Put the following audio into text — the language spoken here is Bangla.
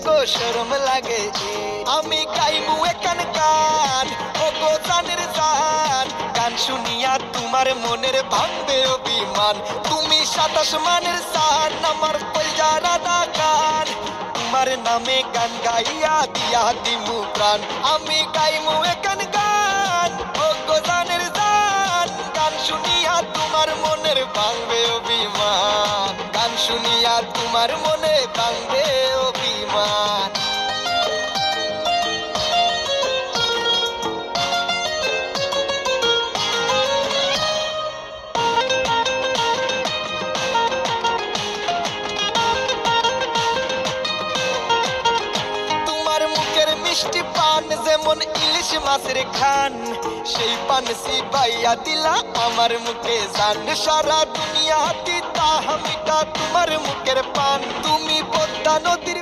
গো শরম লাগে। আমি গাইমু একান গান ও গো জানের জান, গান শুনিয়া তোমার মনের ভাঙবে অভিমান। তুমি 27 মানের জান, আমার কলজা রাধা গান, তোমার নামে গান গাইয়া দিয়া দিমু প্রাণ। আমি গাইমু একান গান ও গো জানের জান, গান শুনিয়া তোমার মনের ভাঙবে অভিমান, গান শুনিয়া তোমার মনে ভাঙবে অভিমান। তোমার মুখের মিষ্টি পান যেমন ইলিশ মাছের খান, সেই পান সিবাইয়া দিলা আমার মুখে জান। সারা দুনিয়া দিতা মিটা তোমার মুখের পান, তুমি পদ্মা নদীর